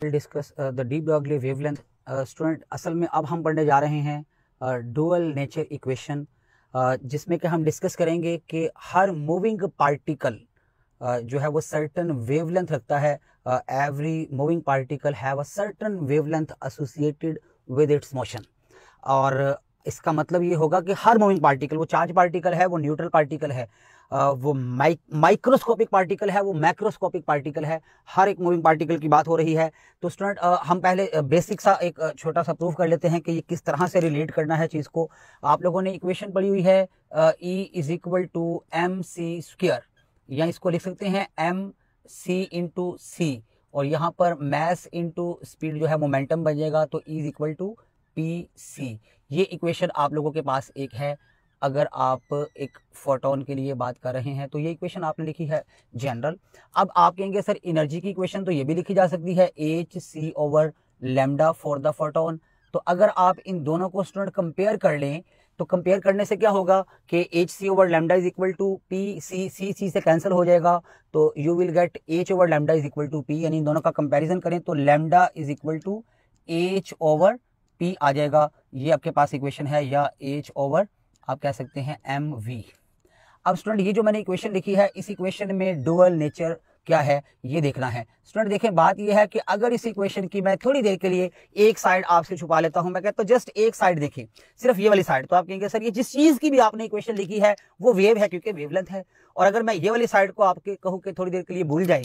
Discuss the de Broglie wavelength. Student, असल में अब हम पढ़ने जा रहे हैं डुअल नेचर इक्वेशन, जिसमें कि हम डिस्कस करेंगे कि हर मूविंग पार्टिकल जो है वो सर्टन वेवलेंथ रखता है। Every moving particle have a certain wavelength associated with its motion. और इसका मतलब ये होगा कि हर मूविंग पार्टिकल, वो चार्ज पार्टिकल है, वो न्यूट्रल पार्टिकल है, वो माइक्रोस्कोपिक पार्टिकल है, वो मैक्रोस्कोपिक पार्टिकल है, हर एक मूविंग पार्टिकल की बात हो रही है। तो स्टूडेंट, हम पहले बेसिक सा एक छोटा सा प्रूफ कर लेते हैं कि ये किस तरह से रिलेट करना है चीज़ को। आप लोगों ने इक्वेशन पढ़ी हुई है E is equal to m c square, या इसको लिख सकते हैं एम सी इंटू सी, और यहाँ पर मैस इंटू स्पीड जो है मोमेंटम बन जाएगा, तो E is equal to P c. ये इक्वेशन आप लोगों के पास एक है। अगर आप एक फोटोन के लिए बात कर रहे हैं तो ये इक्वेशन आपने लिखी है जनरल। अब आप कहेंगे सर एनर्जी की इक्वेशन तो ये भी लिखी जा सकती है h C over lambda for the photon. तो अगर आप इन दोनों को स्टूडेंट कंपेयर कर लें तो कंपेयर करने से क्या होगा कि H C over lambda is equal to P C, C से कैंसिल हो जाएगा, तो you will get H over lambda is equal to P. यानी इन दोनों का कंपेरिजन करें तो lambda is equal to H over P आ जाएगा। ये आपके पास इक्वेशन है, या एच ओवर आप कह सकते हैं एम वी। अब स्टूडेंट, ये जो मैंने इक्वेशन लिखी है, इस इक्वेशन में डुअल नेचर क्या है ये देखना है। स्टूडेंट देखें, बात ये है कि अगर इस इक्वेशन की मैं थोड़ी देर के लिए एक साइड आपसे छुपा लेता हूं, मैं कहता हूं जस्ट एक साइड देखें, सिर्फ ये वाली साइड, तो आप कहेंगे सर ये जिस चीज की भी आपने इक्वेशन लिखी है वो वेव है क्योंकि वेवलेंथ है। और अगर मैं ये वाली साइड को आपके कहूं कि थोड़ी देर के लिए भूल जाए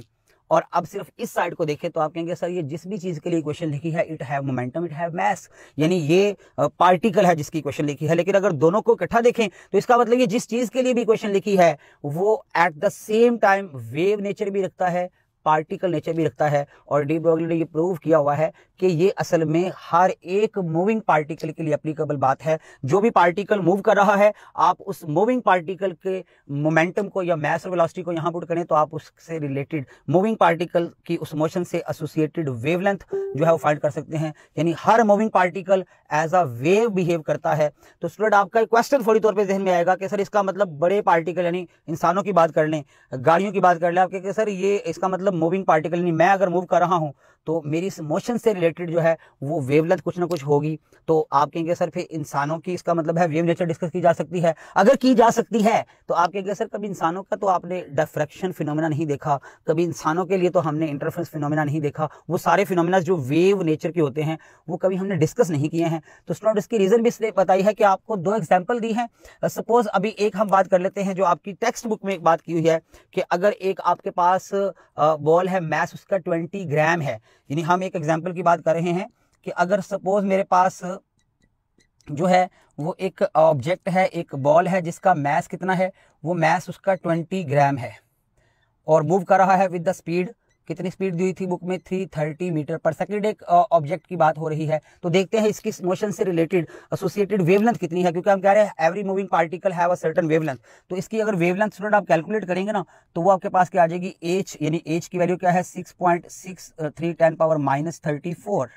और अब सिर्फ इस साइड को देखें, तो आप कहेंगे सर ये जिस भी चीज के लिए इक्वेशन लिखी है it have momentum, it have mass, यानी ये पार्टिकल है जिसकी इक्वेशन लिखी है। लेकिन अगर दोनों को इकट्ठा देखें तो इसका मतलब ये जिस चीज के लिए भी इक्वेशन लिखी है वो at the same time wave nature भी रखता है, पार्टिकल नेचर भी रखता है। और डी ब्रॉगली ने ये प्रूव किया हुआ है कि ये असल में हर एक मूविंग पार्टिकल के लिए एप्लीकेबल बात है। जो भी पार्टिकल मूव कर रहा है, आप उस मूविंग पार्टिकल के मोमेंटम को या मैस और वेलोसिटी को यहां पुट करें तो आप उससे रिलेटेड मूविंग पार्टिकल की उस मोशन से एसोसिएटेड वेवलेंथ जो है वो फाइंड कर सकते हैं। यानी हर moving particle as a wave behave करता है। तो स्टूडेंट, आपका एक क्वेश्चन फौरी तौर पर जहन में आएगा कि सर इसका मतलब बड़े पार्टिकल यानी इंसानों की बात कर लें, गाड़ियों की बात कर लें, आप कहेंगे सर ये इसका मतलब मूविंग पार्टिकल नहीं, मैं अगर मूव कर रहा हूं तो मेरी इस मोशन से रिलेटेड जो है वो वेवलेंथ कुछ ना कुछ होगी। तो आप कहेंगे सर फिर इंसानों की इसका मतलब है वेव नेचर डिस्कस की जा सकती है। अगर की जा सकती है तो आप कहेंगे सर कभी इंसानों का तो आपने डिफ्रैक्शन फिनोमेना नहीं देखा, कभी इंसानों के लिए तो हमने इंटरफेरेंस फिनोमेना नहीं देखा, वो सारे फिनोमेना जो वेव नेचर के होते हैं वो कभी हमने डिस्कस नहीं किए हैं। तो स्टूडेंट, इसकी रीजन भी इसलिए बताई है कि आपको दो एग्जाम्पल दी है। सपोज अभी एक हम बात कर लेते हैं जो आपकी टेक्स्ट बुक में एक बात की हुई है कि अगर एक आपके पास बॉल है, मैस उसका 20 ग्राम है, यानी हम एक एग्जाम्पल की बात कर रहे हैं कि अगर सपोज मेरे पास जो है वो एक ऑब्जेक्ट है, एक बॉल है जिसका मैस कितना है, वो मैस उसका 20 ग्राम है और मूव कर रहा है विद द स्पीड, कितनी स्पीड दी हुई थी बुक में 330 मीटर पर सेकंड। एक ऑब्जेक्ट की बात हो रही है, तो देखते हैं इसकी मोशन से रिलेटेड एसोसिएटेड वेवलेंथ कितनी है, क्योंकि हम कह रहे हैं every moving particle have a certain wavelength. तो इसकी अगर वेवलेंथ स्टूडेंट आप कैलकुलेट करेंगे ना तो वो आपके पास क्या आ जाएगी, एच, यानी एच की वैल्यू क्या है 6.63 10⁻34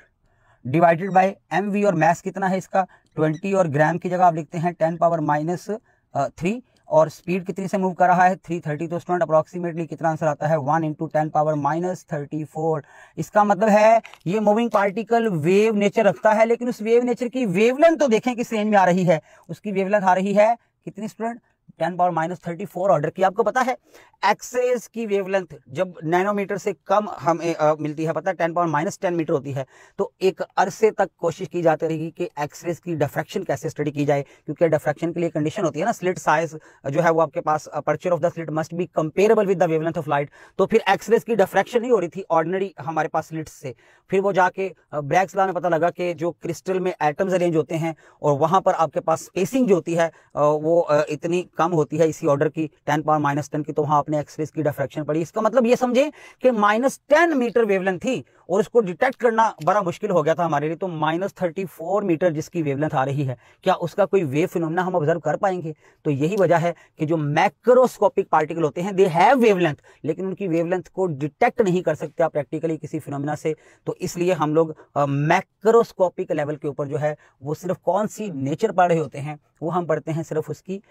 डिवाइडेड बाय एम वी, और मैस कितना है इसका 20, और ग्राम की जगह आप लिखते हैं 10⁻3, और स्पीड कितनी से मूव कर रहा है 330। तो स्टूडेंट अप्रोक्सीमेटली कितना आंसर आता है 1 × 10⁻34। इसका मतलब है ये मूविंग पार्टिकल वेव नेचर रखता है, लेकिन उस वेव नेचर की वेवलेंथ तो देखें किस रेंज में आ रही है। उसकी वेवलेंथ आ रही है कितनी स्टूडेंट, 10⁻34 ऑर्डर की। आपको पता है एक्सरेज की वेवलेंथ जब नैनोमीटर से कम हमें मिलती है, पता है 10⁻10 मीटर होती है, तो एक अरसे तक कोशिश की जाती रहेगी कि एक्सरेज की डिफ्रैक्शन कैसे स्टडी की जाए, क्योंकि डिफ्रैक्शन के लिए कंडीशन होती है ना, स्लिट साइज जो है वो आपके पास aperture of the slit must be comparable with the wavelength of light. तो फिर एक्सरेज की डिफ्रैक्शन नहीं हो रही थी ऑर्डिनरी हमारे पास स्लिट्स से, फिर वो जाके ब्रैग्स लॉ में पता लगा कि जो क्रिस्टल में एटम्स अरेंज होते हैं और वहां पर आपके पास स्पेसिंग जो होती है वो इतनी कम होती है इसी ऑर्डर की 10⁻10 की, तो वहां आपने एक्सरेज की डिफ्रैक्शन पड़ी। इसका मतलब ये समझे कि -10 मीटर वेवलेंथ थी और उसको डिटेक्ट करना बड़ा मुश्किल हो गया था हमारे लिए। तो -34 मीटर जिसकी वेवलेंथ आ रही है, क्या उसका कोई वेव फिनोमेना हम ऑब्जर्व कर पाएंगे? तो यही वजह है कि जो मैक्रोस्कोपिक पार्टिकल होते हैं दे हैव वेवलेंथ, लेकिन उनकी वेवलेंथ को डिटेक्ट नहीं कर सकते आप प्रैक्टिकली किसी फिनोमेना से। तो इसलिए हम लोग मैक्रोस्कोपिक लेवल के ऊपर जो है वो सिर्फ कौन सी नेचर पढ़ रहे होते हैं, वो हम पढ़ते हैं सिर्फ उसकी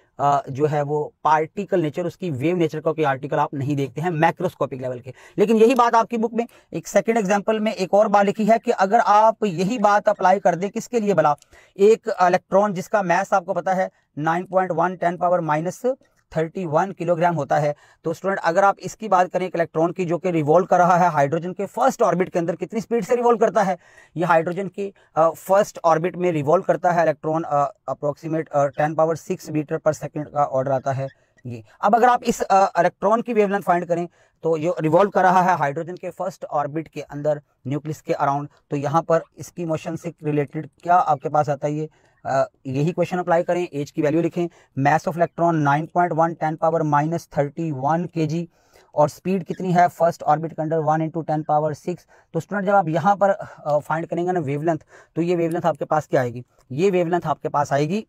जो है वो पार्टिकल नेचर, उसकी वेव नेचर का कोई आर्टिकल आप नहीं देखते हैं मैक्रोस्कोपिक लेवल के। लेकिन यही बात आपकी बुक में एक सेकंड एग्जांपल में एक और बात लिखी है कि अगर आप यही बात अप्लाई कर दें, किसके लिए भला, एक इलेक्ट्रॉन जिसका मास आपको पता है 9.1 10 -31 किलोग्राम होता है। तो स्टूडेंट अगर आप इसकी बात करें एक इलेक्ट्रॉन की जो कि रिवॉल्व कर रहा है हाइड्रोजन के फर्स्ट ऑर्बिट के अंदर, कितनी स्पीड से रिवॉल्व करता है, ये हाइड्रोजन की फर्स्ट ऑर्बिट में रिवॉल्व करता है इलेक्ट्रॉन अप्रोक्सीमेट 10⁻⁶ मीटर पर सेकंड का ऑर्डर आता है ये। अब अगर आप इस इलेक्ट्रॉन की वेवलेंथ फाइंड करें तो जो रिवॉल्व कर रहा है हाइड्रोजन के फर्स्ट ऑर्बिट के अंदर न्यूक्लियस के अराउंड, तो यहाँ पर इसकी मोशन से रिलेटेड क्या आपके पास आता है, ये यही क्वेश्चन अप्लाई करें, एज की वैल्यू लिखें, मास ऑफ इलेक्ट्रॉन 9.1 10⁻⁻31 kg और स्पीड कितनी है फर्स्ट ऑर्बिट के अंदर 1 × 10⁻⁶। तो स्टूडेंट जब आप यहाँ पर फाइंड करेंगे ना वेवलेंथ, तो ये वेवलेंथ आपके पास क्या आएगी, ये वेवलेंथ आपके पास आएगी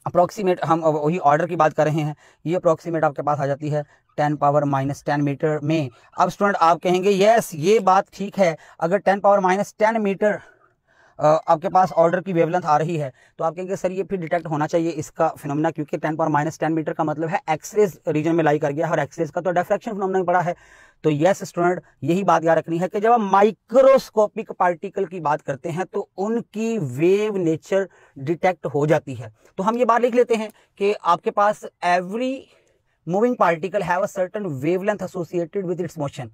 अप्रोक्सीमेट, हम वही ऑर्डर की बात कर रहे हैं, ये अप्रोक्सीमेट आपके पास आ जाती है 10⁻⁻10 मीटर में। अब स्टूडेंट आप कहेंगे यस ये बात ठीक है, अगर 10⁻⁻10 मीटर आपके पास ऑर्डर की वेवलेंथ आ रही है तो आप कहेंगे सर ये फिर डिटेक्ट होना चाहिए इसका फिनोमेना, क्योंकि 10⁻⁻10 मीटर का मतलब है एक्सरेज रीजन में लाई कर गया और एक्सरेज का तो डिफ्रैक्शन फिनोमेना में पड़ा है। तो यस स्टूडेंट यही बात याद रखनी है कि जब हम माइक्रोस्कोपिक पार्टिकल की बात करते हैं तो उनकी वेव नेचर डिटेक्ट हो जाती है। तो हम ये बात लिख लेते हैं कि आपके पास every moving particle have a certain wavelength associated with its motion,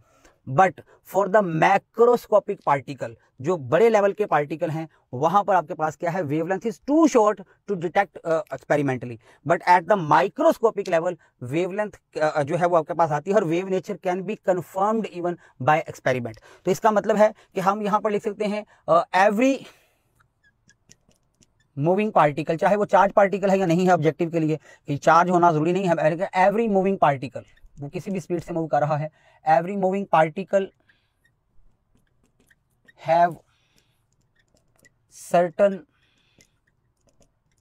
but for the macroscopic particle, जो बड़े लेवल के पार्टिकल हैं वहां पर आपके पास क्या है, wavelength is too short to detect experimentally, but at the microscopic level wavelength जो है वो आपके पास आती है और wave nature can be confirmed even by experiment. तो इसका मतलब है कि हम यहां पर लिख सकते हैं एवरी मूविंग पार्टिकल, चाहे वो चार्ज पार्टिकल है या नहीं है, ऑब्जेक्टिव के लिए कि चार्ज होना जरूरी नहीं है, एवरी मूविंग पार्टिकल वो किसी भी स्पीड से मूव कर रहा है, every moving particle have certain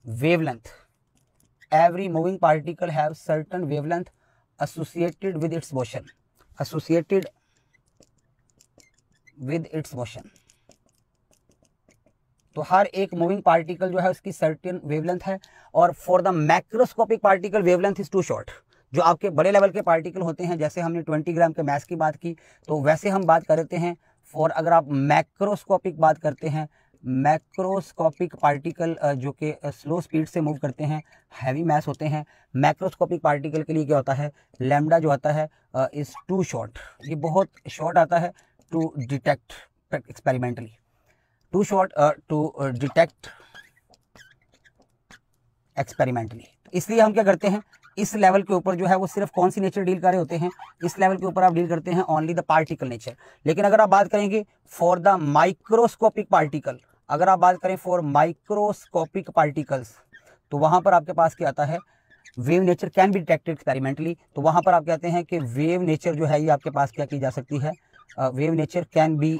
wavelength, every moving particle have certain wavelength associated with its motion, associated with its motion. तो हर एक मूविंग पार्टिकल जो है उसकी सर्टेन वेवलेंथ है, और for the macroscopic particle wavelength is too short. जो आपके बड़े लेवल के पार्टिकल होते हैं, जैसे हमने 20 ग्राम के मास की बात की, तो वैसे हम बात कर रहे हैं फॉर, अगर आप मैक्रोस्कोपिक बात करते हैं, मैक्रोस्कोपिक पार्टिकल जो कि स्लो स्पीड से मूव करते हैं, हैवी मास होते हैं, मैक्रोस्कोपिक पार्टिकल के लिए क्या होता है, लैम्डा जो आता है इज टू शॉर्ट, ये बहुत शॉर्ट आता है to detect experimentally, too short to detect experimentally. इसलिए हम क्या करते हैं, इस लेवल के ऊपर जो है वो सिर्फ कौन सी नेचर डील कर रहे होते हैं, इस लेवल के ऊपर आप डील करते हैं ओनली द पार्टिकल नेचर। लेकिन अगर आप बात करेंगे फॉर द माइक्रोस्कोपिक पार्टिकल, अगर आप बात करें फॉर माइक्रोस्कोपिक पार्टिकल्स, तो वहां पर आपके पास क्या आता है, wave nature can be detected experimentally. तो वहां पर आप कहते हैं कि वेव नेचर जो है ये आपके पास क्या की जा सकती है, wave nature can B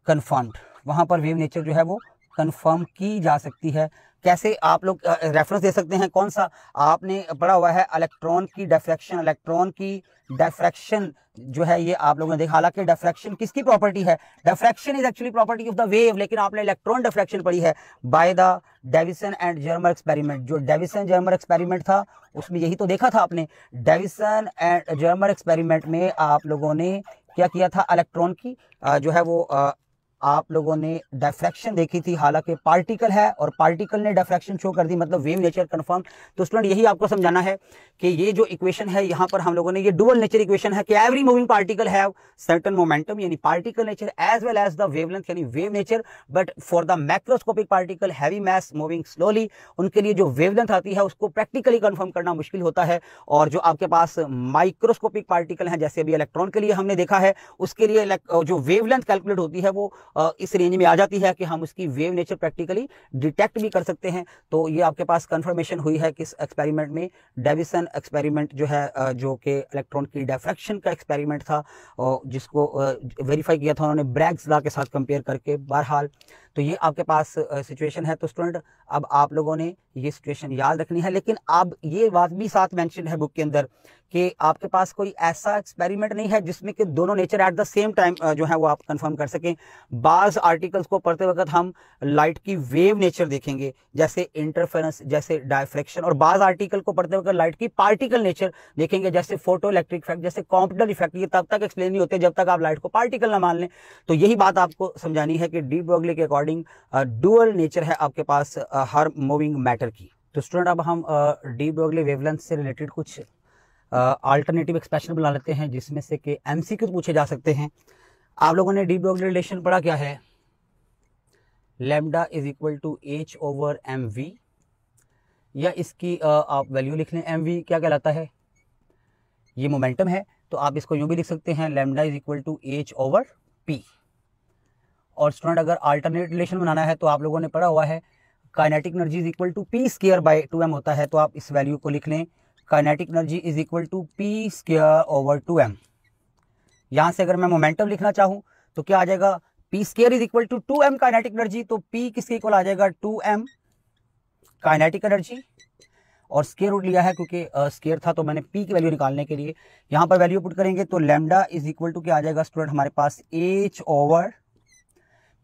confirmed, वहां पर वेव नेचर जो है वो कन्फर्म की जा सकती है। कैसे आप लोग रेफरेंस दे सकते हैं, कौन सा आपने पढ़ा हुआ है, इलेक्ट्रॉन की डिफ्रैक्शन, इलेक्ट्रॉन की डिफ्रैक्शन जो है ये आप लोगों ने देखा। हालांकि डिफ्रैक्शन किसकी प्रॉपर्टी है, diffraction is actually property of the wave, लेकिन आपने इलेक्ट्रॉन डिफ्रैक्शन पढ़ी है by the Davisson and Germer experiment. जो डेविसन जर्मर एक्सपेरिमेंट था उसमें यही तो देखा था आपने, डेविसन एंड जर्मर एक्सपेरिमेंट में आप लोगों ने क्या किया था, इलेक्ट्रॉन की जो है वो आप लोगों ने डिफ्रैक्शन देखी थी, हालांकि पार्टिकल है और पार्टिकल ने डिफ्रैक्शन शो कर दी, मतलब वेव नेचर कंफर्म। तो स्टूडेंट यही आपको समझाना है कि ये जो इक्वेशन है यहाँ पर हम लोगों ने, ये डुअल नेचर इक्वेशन है कि every moving particle have certain momentum, यानी particle nature as well as the wavelength यानी wave nature, but for the macroscopic particle heavy mass moving slowly, उनके लिए जो वेवलेंथ आती है उसको प्रैक्टिकली कंफर्म करना मुश्किल होता है। और जो आपके पास माइक्रोस्कोपिक पार्टिकल हैं, जैसे अभी इलेक्ट्रॉन के लिए हमने देखा है, उसके लिए जो वेवलेंथ कैलकुलेट होती है वो इस रेंज में आ जाती है कि हम उसकी वेव नेचर प्रैक्टिकली डिटेक्ट भी कर सकते हैं। तो ये आपके पास कंफर्मेशन हुई है किस एक्सपेरिमेंट में, डेविसन एक्सपेरिमेंट जो है, जो कि इलेक्ट्रॉन की डिफ्रैक्शन का एक्सपेरिमेंट था, जिसको वेरीफाई किया था उन्होंने ब्रैग्स लॉ के साथ कंपेयर करके। बहरहाल तो ये आपके पास सिचुएशन है। तो स्टूडेंट अब आप लोगों ने ये सिचुएशन याद रखनी है, लेकिन अब ये बात भी साथ मेंशन है बुक के अंदर कि आपके पास कोई ऐसा एक्सपेरिमेंट नहीं है जिसमें कि दोनों nature at the same time जो है वो आप कंफर्म कर सकें। बाज आर्टिकल्स को पढ़ते वक्त हम लाइट की वेव नेचर देखेंगे, जैसे इंटरफेरेंस, जैसे डायफ्रैक्शन, और बाज आर्टिकल को पढ़ते वक्त लाइट की पार्टिकल नेचर देखेंगे, जैसे फोटो इलेक्ट्रिक इफेक्ट, जैसे कॉम्प्यूटर इफेक्ट। ये तब तक एक्सप्लेन नहीं होते जब तक आप लाइट को पार्टिकल ना मान लें। तो यही बात आपको समझानी है कि डी ब्रोगली के अकॉर्डिंग डुअल नेचर है आपके पास हर मूविंग मैटर की। तो स्टूडेंट अब हम डी ब्रोगली वेवलेंथ से रिलेटेड कुछ अल्टरनेटिव एक्सप्रेशन बना लेते हैं जिसमें से कि एमसीक्यू पूछे जा सकते हैं। आप लोगों ने डी ब्रोगली रिलेशन पढ़ा क्या है? Lambda is equal to H over m v, या इसकी आप वैल्यू लिख लें। एम वी क्या कहलाता है? ये मोमेंटम है, तो आप इसको यूं भी लिख सकते हैं, lambda is equal to H over p. और स्टूडेंट अगर अल्टरनेट रिलेशन बनाना है तो आप लोगों ने पढ़ा हुआ है kinetic energy is equal to p square by 2m होता है, तो आप इस वैल्यू को लिख लें, kinetic energy is equal to p square over 2m। यहां से अगर मैं मोमेंटम लिखना चाहूं तो क्या आ जाएगा? P square is equal to 2m kinetic energy, तो p किसके इक्वल आ जाएगा? 2m काइनेटिक एनर्जी, और स्क्वायर रूट लिया है क्योंकि स्क्वायर था तो मैंने p की वैल्यू निकालने के लिए यहां पर वैल्यू पुट करेंगे, तो लैम्डा इज इक्वल टू क्या आ जाएगा स्टूडेंट हमारे पास? h ओवर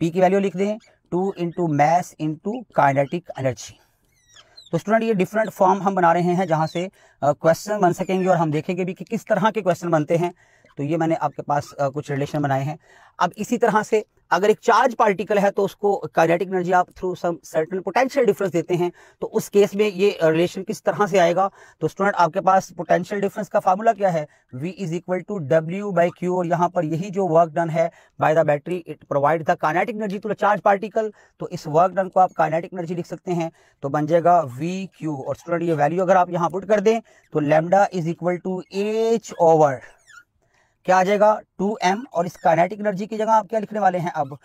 p की वैल्यू लिख दें 2 into mass into kinetic energy. तो स्टूडेंट ये डिफरेंट फॉर्म हम बना रहे हैं जहां से क्वेश्चन बन सकेंगे, और हम देखेंगे भी कि किस तरह के क्वेश्चन बनते हैं। तो ये मैंने आपके पास कुछ रिलेशन बनाए हैं। अब इसी तरह से अगर एक चार्ज पार्टिकल है तो उसको काइनेटिक एनर्जी आप through some certain potential difference देते हैं, तो उस केस में ये रिलेशन किस तरह से आएगा? तो स्टूडेंट आपके पास पोटेंशियल डिफरेंस का फार्मूला क्या है? V is equal to W by Q, और यहाँ पर यही जो वर्क डन है by the battery it provide the kinetic energy to the charge particle, तो इस वर्क डन को आप काइनेटिक एनर्जी लिख सकते हैं, तो बन जाएगा VQ। और स्टूडेंट ये वैल्यू अगर आप यहाँ पुट कर दें तो lambda is equal to H over क्या आ जाएगा? 2m, और इस काइनेटिक एनर्जी की जगह आप क्या लिखने वाले हैं अब?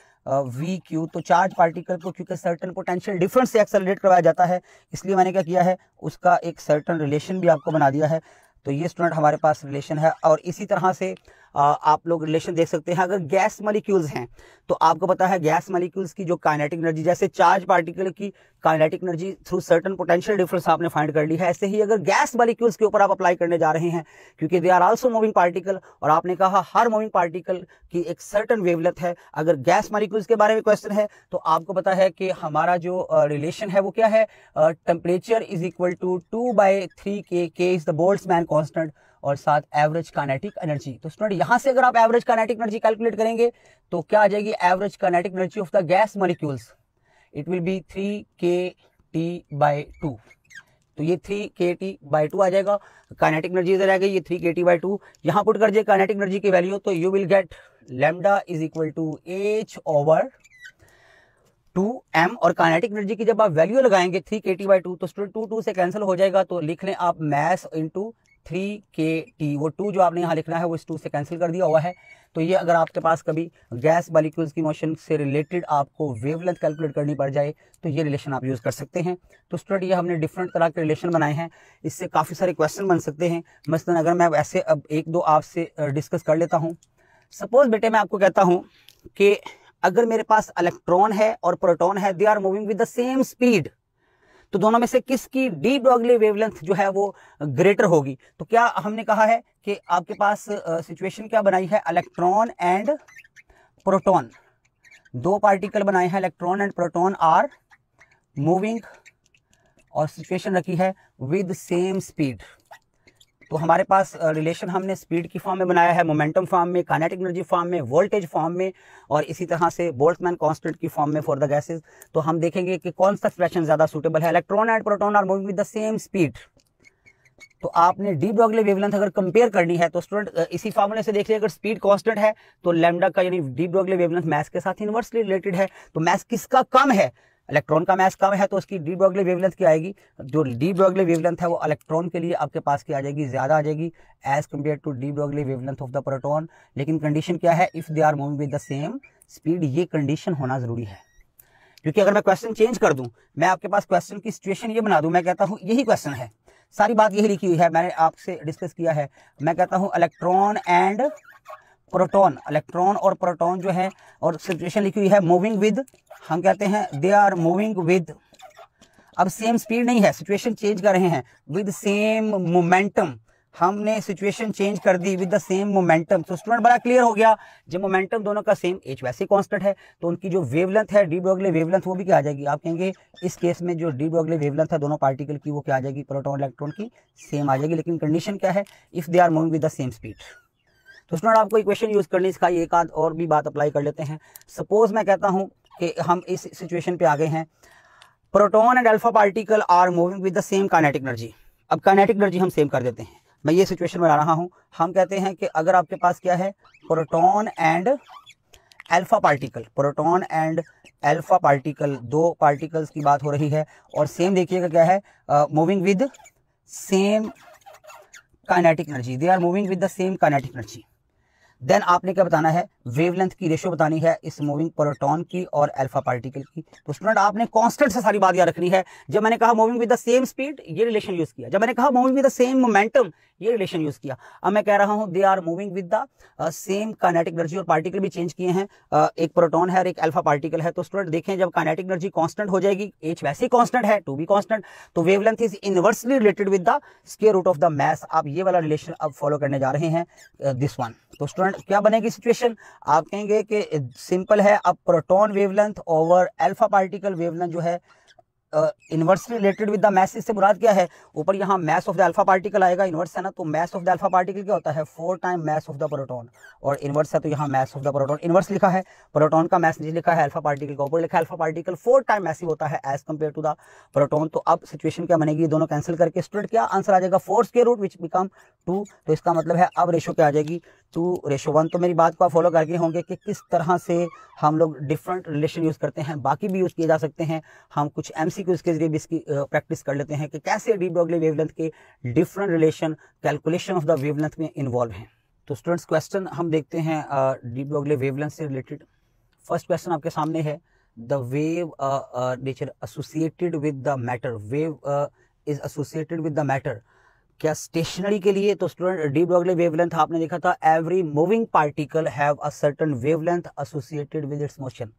VQ। तो चार्ज पार्टिकल को क्योंकि सर्टेन पोटेंशियल डिफरेंस से एक्सेलरेट करवाया जाता है, इसलिए मैंने क्या किया है, उसका एक सर्टेन रिलेशन भी आपको बना दिया है। तो ये स्टूडेंट हमारे पास रिलेशन है। और इसी तरह से आप लोग रिलेशन देख सकते हैं अगर गैस मॉलिक्यूल्स हैं, तो आपको पता है गैस मॉलिक्यूल्स की जो काइनेटिक एनर्जी, जैसे चार्ज पार्टिकल की kinetic energy through certain potential difference आपने फाइंड कर ली है, ऐसे ही अगर गैस मॉलिक्यूल्स के ऊपर आप अप्लाई करने जा रहे हैं, क्योंकि they are also moving particle, और आपने कहा हर मूविंग पार्टिकल की एक सर्टेन वेवलेंथ है। अगर गैस मॉलिक्यूल्स के बारे में क्वेश्चन है तो आपको पता है कि हमारा जो रिलेशन है वो क्या है? Temperature is equal to 2/3K, K is the Boltzmann constant, और साथ एवरेज काइनेटिक एनर्जी। तो स्टूडेंट यहां से अगर आप एवरेज काइनेटिक एनर्जी कैलकुलेट करेंगे तो क्या आ जाएगी? Average kinetic energy of the gas molecules, it will be 3kT/2। तो ये 3kT/2 आ जाएगा। काइनेटिक एनर्जी इधर आ गई, ये 3kT/2 यहां पुट कर दिए काइनेटिक एनर्जी की वैल्यू, तो you will get lambda is equal to H over 2m, और काइनेटिक एनर्जी की जब आप वैल्यू लगाएंगे 3kT/2 तो स्टूडेंट 2 से कैंसिल हो जाएगा, तो लिख लें आप मैस इंटू 3kT। वो 2 जो आपने यहाँ लिखना है वो इस 2 से कैंसिल कर दिया हुआ है। तो ये अगर आपके पास कभी गैस मॉलिक्यूल्स की मोशन से रिलेटेड आपको वेवलेंथ कैलकुलेट करनी पड़ जाए तो ये रिलेशन आप यूज़ कर सकते हैं। तो स्टूडेंट ये हमने डिफरेंट तरह के रिलेशन बनाए हैं, इससे काफ़ी सारे क्वेश्चन बन सकते हैं। मसलन अगर मैं वैसे अब 1-2 आपसे डिस्कस कर लेता हूँ। सपोज बेटे मैं आपको कहता हूँ कि अगर मेरे पास इलेक्ट्रॉन है और प्रोटॉन है, they are moving with the same speed, तो दोनों में से किसकी डी ब्रोगली वेवलेंथ जो है वो ग्रेटर होगी? तो क्या हमने कहा है कि आपके पास सिचुएशन क्या बनाई है? इलेक्ट्रॉन एंड प्रोटॉन, 2 पार्टिकल बनाए हैं, electron and proton are moving, और सिचुएशन रखी है विद सेम स्पीड। तो हमारे पास रिलेशन हमने स्पीड की फॉर्म में बनाया है, मोमेंटम फॉर्म में, काइनेटिक एनर्जी फॉर्म में, वोल्टेज फॉर्म में, और इसी तरह से बोल्ट्जमैन कांस्टेंट की फॉर्म में फॉर द गैसेस। तो हम देखेंगे कि कौन सा एक्सप्रेशन ज्यादा सूटेबल है। Electron and proton are moving with the same speed, तो आपने डी ब्रोगली वेवलेंथ अगर कंपेयर करनी है तो स्टूडेंट इसी फार्मूले से देख लिया, अगर स्पीड कांस्टेंट है तो लैम्डा का यानी डी ब्रोगली वेवलेंथ मैस के साथ इनवर्सली रिलेटेड है। तो मैस किसका कम है? इलेक्ट्रॉन का मैस कम है, तो उसकी डी ब्रोगली वेवलेंथ क्या आएगी? जो डी ब्रोगली वेवलेंथ है वो इलेक्ट्रॉन के लिए आपके पास क्या आ जाएगी? ज्यादा आ जाएगी as compare to de Broglie wavelength of the proton. लेकिन कंडीशन क्या है? If they are moving with the same speed, ये कंडीशन होना जरूरी है। क्योंकि अगर मैं क्वेश्चन चेंज कर दूं, मैं आपके पास क्वेश्चन की सिचुएशन ये बना दूं, मैं कहता हूं यही क्वेश्चन है, सारी बात यही लिखी हुई है, मैंने आपसे डिस्कस किया है। मैं कहता हूं इलेक्ट्रॉन एंड प्रोटॉन, इलेक्ट्रॉन और प्रोटॉन जो है, और सिचुएशन लिखी हुई है मूविंग विद, हम कहते हैं दे आर मूविंग विद, अब सेम स्पीड नहीं है, सिचुएशन चेंज कर रहे हैं, विद सेम मोमेंटम। हमने सिचुएशन चेंज कर दी विद द सेम मोमेंटम। तो स्टूडेंट बड़ा क्लियर हो गया, जब मोमेंटम दोनों का सेम, एच वैसे कांस्टेंट है, तो उनकी जो वेवलेंथ है, डी ब्रोगली वेवलेंथ, वो भी क्या आ जाएगी, आप कहेंगे इस केस में जो डी ब्रोगली वेवलेंथ है दोनों पार्टिकल की, वो क्या आ जाएगी, प्रोटॉन इलेक्ट्रॉन की सेम आ जाएगी। लेकिन कंडीशन क्या है, if they are moving with the same speed. तो स्टूडेंट आपको इक्वेशन यूज करनी सिखाई, एक आध और भी बात अप्लाई कर लेते हैं। सपोज मैं कहता हूं कि हम इस सिचुएशन पे आ गए हैं, proton and alpha particle are moving with the same kinetic energy. अब काइनेटिक एनर्जी हम सेम कर देते हैं, मैं ये सिचुएशन बना रहा हूं। हम कहते हैं कि अगर आपके पास क्या है, proton and alpha particle, proton and alpha particle, दो पार्टिकल्स की बात हो रही है, और सेम देखिएगा क्या है, moving with same kinetic energy, they are moving with the same kinetic energy. Then आपने क्या बताना है, वेवलेंथ की रेशियो बतानी है इस मूविंग प्रोटॉन की और अल्फा पार्टिकल की। तो स्टूडेंट आपने कांस्टेंट से सारी बात याद रखनी है। जब मैंने कहा moving with the same speed, ये रिलेशन यूज किया। जब मैंने कहा moving with the same momentum, ये रिलेशन यूज किया। अब मैं कह रहा हूं they are moving with the same kinetic energy, और पार्टिकल भी चेंज किए हैं, एक प्रोटॉन है और एक अल्फा पार्टिकल है। तो स्टूडेंट देखें, जब काइनेटिक एनर्जी कांस्टेंट हो जाएगी, एच वैसे ही कांस्टेंट है, टू भी कांस्टेंट, तो wavelength is inversely related with the square root of the mass. आप ये वाला रिलेशन अब फॉलो करने जा रहे हैं, दिस वन। तो स्टूडेंट क्या बनेगी सिचुएशन, आप कहेंगे कि सिंपल है, अब proton wavelength over alpha particle wavelength जो है inversely related with the mass. इससे मुराद क्या है, ऊपर यहाँ mass of the alpha particle आएगा, इनवर्स है ना, तो mass of the alpha particle क्या होता है, 4 time mass of the proton, और इनवर्स है तो यहाँ mass of the proton, inverse लिखा है, प्रोटॉन का मास नीचे लिखा है, अल्फा पार्टिकल का ऊपर लिखा है। अल्फा पार्टिकल 4 टाइम मैसिव होता है as compare to the proton. तो अब सिचुएशन क्या बनेगी, दोनों कैंसिल करके स्टूडेंट क्या आंसर आ जाएगा, 4 स्क्वायर रूट विच बिकम 2। तो इसका मतलब है अब रेशो क्या आ जाएगी, 2:1। तो मेरी बात को आप फॉलो करके होंगे कि किस तरह से हम लोग डिफरेंट रिलेशन यूज करते हैं, बाकी भी यूज किए जा सकते हैं। हम कुछ एमसीक्यूज के जरिए भी इसकी प्रैक्टिस कर लेते हैं कि कैसे डी ब्रोगली वेवलेंथ के different relation calculation of the wavelength में इन्वॉल्व हैं। तो स्टूडेंट्स क्वेश्चन हम देखते हैं डी ब्रोगली वेवलेंथ से रिलेटेड। फर्स्ट क्वेश्चन आपके सामने है, the wave nature associated with the matter, wave is associated with the matter, क्या स्टेशनरी के लिए। तो स्टूडेंट डी ब्रोगली वेवलेंथ आपने देखा था, every moving particle have a certain wavelength associated with its motion,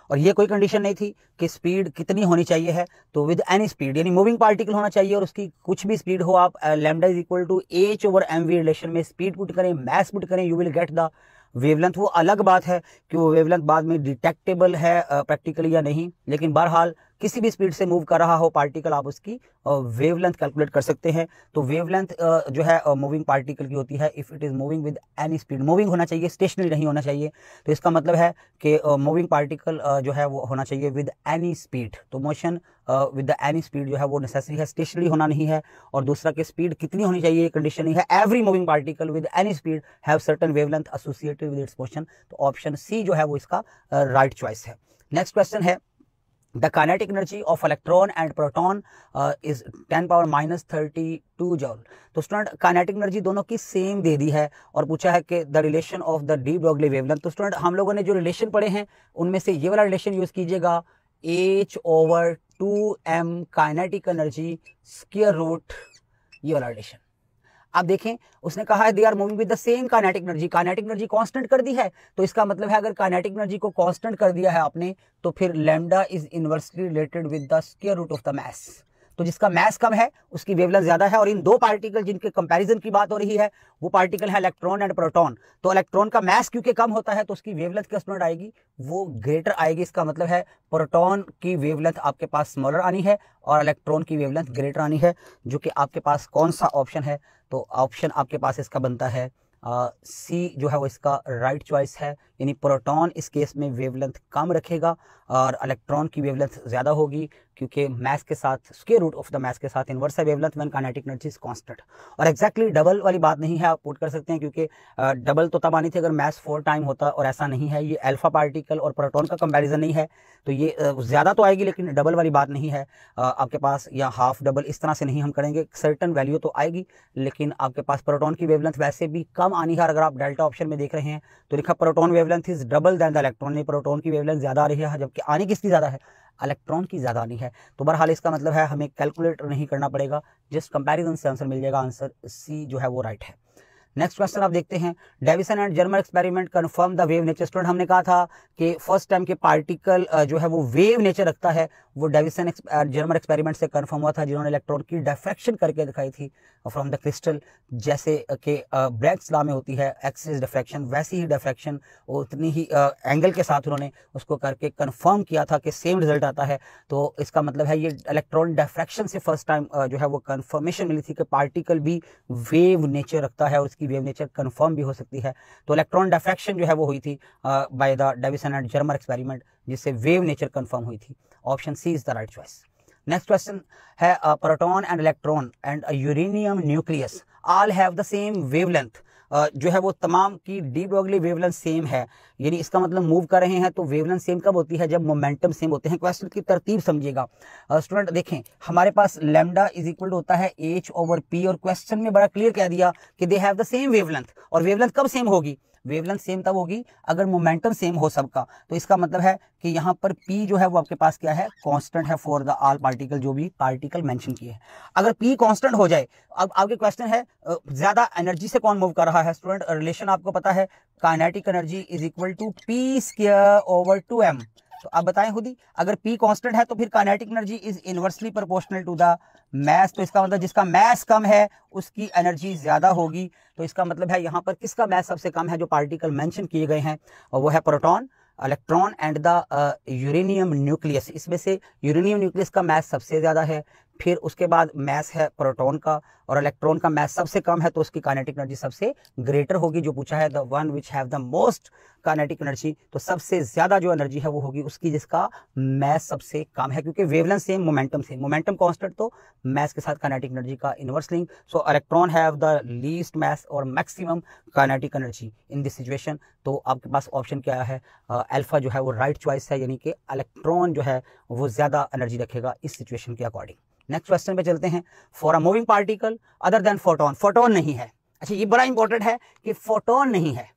और ये कोई कंडीशन नहीं थी कि स्पीड कितनी होनी चाहिए है, तो विद एनी स्पीड, यानी मूविंग पार्टिकल होना चाहिए और उसकी कुछ भी स्पीड हो, आप lambda is equal to H over m v relation में स्पीड पुट करें, मैस पुट करें, you will get the wavelength. वो अलग बात है कि वो वेवलेंथ बाद में डिटेक्टेबल है प्रैक्टिकली या नहीं, लेकिन बहरहाल किसी भी स्पीड से मूव कर रहा हो पार्टिकल, आप उसकी वेवलेंथ कैलकुलेट कर सकते हैं। तो वेवलेंथ जो है मूविंग पार्टिकल की होती है if it is moving with any speed, moving होना चाहिए, स्टेशनरी नहीं होना चाहिए। तो इसका मतलब है कि मूविंग पार्टिकल जो है वो होना चाहिए विद एनी स्पीड। तो motion with the any speed जो है वो नेसेसरी है, स्टेशनरी होना नहीं है। और दूसरा कि स्पीड कितनी होनी चाहिए, ये कंडीशन नहीं है। Every moving particle with any speed have certain wavelength associated with its motion. तो ऑप्शन सी जो है वो इसका राइट चॉइस है। नेक्स्ट क्वेश्चन है, the kinetic energy of electron and proton is 10⁻32 joule। तो स्टूडेंट काइनेटिक एनर्जी दोनों की सेम दे दी है और पूछा है कि the relation of the D Broglie wavelength. तो स्टूडेंट हम लोगों ने जो रिलेशन पढ़े हैं उनमें से ये वाला रिलेशन यूज कीजिएगा, H/2m kinetic energy square root, ये वाला रिलेशन। आप देखें उसने कहा है they are moving with the same kinetic energy, kinetic energy constant कर दी है, तो इसका मतलब है अगर काइनेटिक एनर्जी को कांस्टेंट कर दिया है आपने, तो फिर lambda is inversely related with the square root of the mass. तो जिसका मास कम है उसकी वेवलेंथ ज्यादा है। और इन दो पार्टिकल जिनके कंपैरिजन की बात हो रही है वो पार्टिकल है इलेक्ट्रॉन एंड प्रोटॉन। तो इलेक्ट्रॉन का मास क्योंकि कम होता है तो उसकी वेवलेंथ क्या स्टूडेंट आएगी, वो ग्रेटर आएगी। इसका मतलब है प्रोटॉन की वेवलेंथ आपके पास स्मॉलर आनी है और इलेक्ट्रॉन की वेवलेंथ ग्रेटर आनी है, जो कि आपके पास कौन सा ऑप्शन है, तो ऑप्शन आपके पास इसका बनता है सी जो है वो इसका राइट चॉइस है। यानी प्रोटॉन इस केस में वेवलेंथ कम रखेगा और इलेक्ट्रॉन की वेवलेंथ ज़्यादा होगी, क्योंकि मास के साथ square root of the mass के साथ इनवर्स है wavelength when kinetic energy is constant. और एक्जैक्टली डबल वाली बात नहीं है, आप पुट कर सकते हैं, क्योंकि डबल तो तब आनी थी अगर मास 4 टाइम होता, और ऐसा नहीं है। ये अल्फा पार्टिकल और प्रोटॉन का कंपैरिजन नहीं है, तो ये ज़्यादा तो आएगी लेकिन डबल वाली बात नहीं है आपके पास, या हाफ डबल इस तरह से नहीं हम करेंगे। सर्टन वैल्यू तो आएगी लेकिन आपके पास प्रोटॉन की वेवलेंथ वैसे भी कम आनी है। अगर आप डेल्टा ऑप्शन में देख रहे हैं तो लिखा proton wavelength is double than the electron, ने प्रोटॉन की वेवलेंथ ज़्यादा आ रही है, जबकि आनी किसकी ज़्यादा है, इलेक्ट्रॉन की ज़्यादा आनी है। तो बहरहाल इसका मतलब है हमें कैलकुलेट नहीं करना पड़ेगा, जस्ट कंपैरिजन से आंसर मिल जाएगा। आंसर सी जो है वो राइट है। नेक्स्ट क्वेश्चन आप देखते हैं, Davisson and Germer experiment confirm the wave nature. Student हमने कहा था कि फर्स्ट टाइम के पार्टिकल जो है वो वेव नेचर रखता है, वो डेविसन जर्मन एक्सपेरिमेंट से कंफर्म हुआ था, जिन्होंने इलेक्ट्रॉन की डिफ्रैक्शन करके दिखाई थी फ्रॉम द क्रिस्टल। जैसे कि ब्रैग्स लॉ में होती है एक्सिस डिफ्रैक्शन, वैसी ही डिफ्रैक्शन उतनी ही एंगल के साथ उन्होंने उसको करके कंफर्म किया था कि सेम रिजल्ट आता है। तो इसका मतलब है ये इलेक्ट्रॉन डिफ्रैक्शन से फर्स्ट टाइम जो है वो कंफर्मेशन मिली थी कि पार्टिकल भी वेव नेचर रखता है और उसकी वेव नेचर कंफर्म भी हो सकती है। तो इलेक्ट्रॉन डिफ्रैक्शन जो है वो हुई थी by the Davisson and Germer experiment, जिससे वेव नेचर कंफर्म हुई थी। Option C is the right choice. Next question है proton and electron and uranium nucleus all have the same wavelength. जो है वो तमाम की डी ब्रोगली वेवलेंथ सेम है, यानी इसका मतलब मूव कर रहे हैं तो वेवलेंथ सेम कब होती है, जब मोमेंटम सेम होते हैं। क्वेश्चन की तरतीब समझिएगा स्टूडेंट। देखें हमारे पास लैम्डा इज इक्वल टू होता है h/p, और क्वेश्चन में बड़ा क्लियर कह दिया कि they have the same wavelength. और वेवलेंथ कब सेम होगी, वेवलेंथ सेम तब होगी अगर मोमेंटम सेम हो सबका। तो इसका मतलब है कि यहाँ पर p जो है वो आपके पास क्या है, कांस्टेंट है फॉर द ऑल पार्टिकल, जो भी पार्टिकल मेंशन किए हैं। अगर p कांस्टेंट हो जाए, अब आपके क्वेश्चन है ज्यादा एनर्जी से कौन मूव कर रहा है। स्टूडेंट रिलेशन आपको पता है, kinetic energy is equal to p²/2m। तो आप बताएं खुद ही, अगर p कांस्टेंट है तो फिर kinetic energy is inversely proportional to the mass. तो इसका मतलब जिसका मैस कम है उसकी एनर्जी ज्यादा होगी। तो इसका मतलब है यहाँ पर किसका मैस सबसे कम है, जो पार्टिकल मेंशन किए गए हैं, और वो है proton, electron and the uranium nucleus. इसमें से यूरेनियम न्यूक्लियस का मैस सबसे ज्यादा है, फिर उसके बाद मैस है प्रोटॉन का, और इलेक्ट्रॉन का मैस सबसे कम है तो उसकी काइनेटिक एनर्जी सबसे ग्रेटर होगी। जो पूछा है the one which have the most kinetic energy, तो सबसे ज्यादा जो एनर्जी है वो होगी उसकी जिसका मैस सबसे कम है, क्योंकि wavelength same, momentum same, momentum constant तो मैस के साथ काइनेटिक एनर्जी का inverse link. So electron have the least mass और maximum kinetic energy in this situation. तो आपके पास ऑप्शन क्या है, अल्फा जो है वो राइट चॉइस है, यानी कि इलेक्ट्रॉन जो है वो ज्यादा एनर्जी रखेगा इस सिचुएशन के अकॉर्डिंग। नेक्स्ट क्वेश्चन पे चलते हैं। For a moving particle other than photon, photon नहीं है। अच्छा ये बड़ा इंपॉर्टेंट है कि फोटोन नहीं है,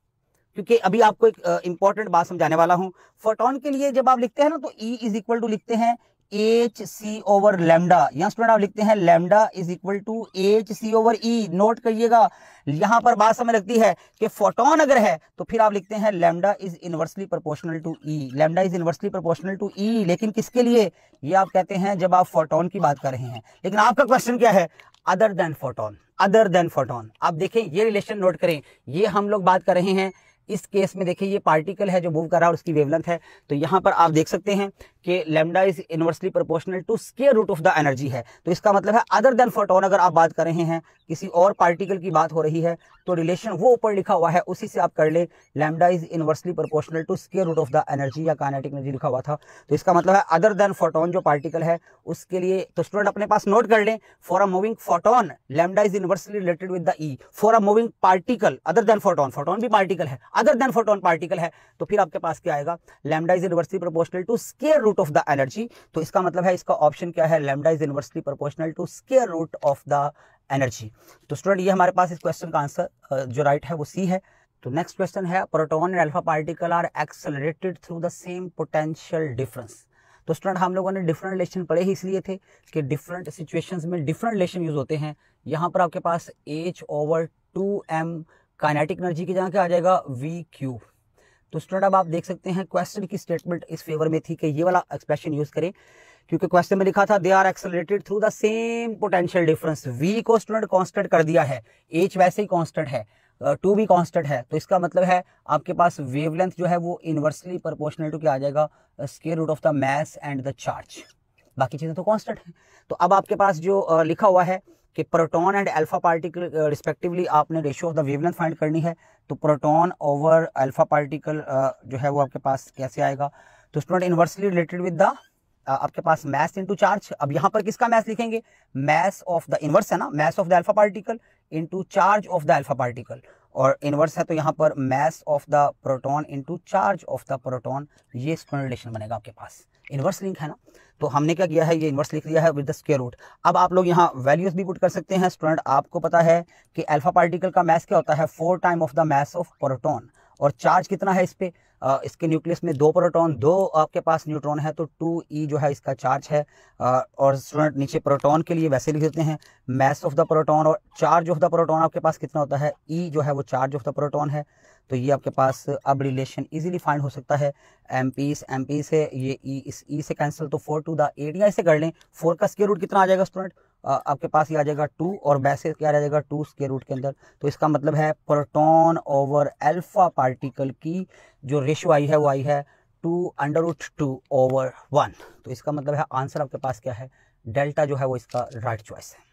क्योंकि अभी आपको एक इंपॉर्टेंट बात समझाने वाला हूं। फोटोन के लिए जब आप लिखते हैं ना तो E इज इक्वल टू लिखते हैं hc/λ। यहाँ स्टूडेंट आप लिखते हैं lambda is equal to hc/E। Note करिएगा, यहां पर बात समझ लगती है कि फोटोन अगर है तो फिर आप लिखते हैं lambda is inversely proportional to E। Lambda is inversely proportional to E, लेकिन किसके लिए, ये आप कहते हैं जब आप फोटोन की बात कर रहे हैं। लेकिन आपका क्वेश्चन क्या है, other than photon, other than photon. आप देखें ये रिलेशन नोट करें, ये हम लोग बात कर रहे हैं इस केस में। देखिए ये पार्टिकल है जो मूव कर रहा है और उसकी वेवलेंथ है, तो यहां पर आप देख सकते हैं कि lambda is inversely proportional to square root of the energy है। तो इसका मतलब है अदर देन फोटोन अगर आप बात कर रहे हैं, किसी और पार्टिकल की बात हो रही है, तो रिलेशन वो ऊपर लिखा हुआ है उसी से आप कर ले, lambda is inversely proportional to square root of the energy या काइनेटिक एनर्जी लिखा हुआ था। तो इसका मतलब है अदर देन फोटोन जो पार्टिकल है उसके लिए। तो स्टूडेंट अपने पास नोट कर लें, for a moving photon lambda is inversely related with the E। For a moving particle other than photon, photon भी पार्टिकल है, अदर देन फोटोन पार्टिकल है, तो फिर आपके पास क्या आएगा, lambda is inversely proportional to square root of the energy. तो इसका मतलब है इसका ऑप्शन क्या है, lambda is inversely proportional to square root of the energy. तो स्टूडेंट ये हमारे पास इस क्वेश्चन का आंसर जो राइट है वो सी है। तो नेक्स्ट क्वेश्चन है, proton and alpha particle are accelerated through the same potential difference. तो स्टूडेंट हम लोगों ने डिफरेंट रिलेशन पढ़े ही इसलिए थे कि डिफरेंट सिचुएशंस में डिफरेंट रिलेशन यूज होते हैं। यहाँ पर आपके पास h/2m काइनेटिक एनर्जी की जगह क्या आ जाएगा, v³। तो स्टूडेंट अब आप देख सकते हैं क्वेश्चन की स्टेटमेंट इस फेवर में थी कि ये वाला एक्सप्रेशन यूज करें, क्योंकि क्वेश्चन में लिखा था they are accelerated through the same potential difference. v को स्टूडेंट कांस्टेंट कर दिया है, h वैसे ही कांस्टेंट है, 2 भी कांस्टेंट है। तो इसका मतलब है आपके पास वेवलेंथ जो है वो इनवर्सली प्रोपोर्शनल टू क्या आ जाएगा, square root of the mass and the charge. बाकी चीजें तो कांस्टेंट है। तो अब आपके पास जो लिखा हुआ है कि proton and alpha particle respectively आपने ratio of the wavelength find करनी है। तो प्रोटॉन ओवर अल्फा पार्टिकल जो है वो आपके पास कैसे आएगा, तो student inversely related with the आपके पास मैस इनटू चार्ज। अब यहाँ पर किसका मैस लिखेंगे, मैस ऑफ द इनवर्स है ना, mass of the alpha particle into charge of the alpha particle, और इनवर्स है तो यहाँ पर mass of the proton into charge of the proton. ये स्क्वायर रिलेशन बनेगा आपके पास, इनवर्स लिंक है ना। तो हमने क्या किया है, ये इनवर्स लिख दिया है विद द स्क्वायर रूट। अब आप लोग यहाँ वैल्यूज भी पुट कर सकते हैं। स्टूडेंट आपको पता है कि अल्फा पार्टिकल का मैस क्या होता है, 4 time of the mass of proton, और चार्ज कितना है इस पे, इसके न्यूक्लियस में 2 प्रोटॉन 2 आपके पास न्यूट्रॉन है, तो 2e जो है इसका चार्ज है। और स्टूडेंट नीचे प्रोटॉन के लिए वैसे लिख देते हैं मास ऑफ द प्रोटॉन, और चार्ज ऑफ द प्रोटॉन आपके पास कितना होता है, e जो है वो चार्ज ऑफ द प्रोटॉन है। तो ये आपके पास अब रिलेशन इजीली फाइंड हो सकता है। एमपी से ये ई, इस ई से कैंसिल, तो 4 to the 8, या इसे कर लें 4 का स्क्वायर रूट कितना आ जाएगा स्टूडेंट, आपके पास ये आ जाएगा 2, और वैसे क्या आ जाएगा 2 स्क्वायर रूट के अंदर। तो इसका मतलब है प्रोटॉन ओवर अल्फा पार्टिकल की जो रेशियो आई है वो आई है 2√2/1। तो इसका मतलब है आंसर आपके पास क्या है, डेल्टा जो है वो इसका राइट चॉइस है।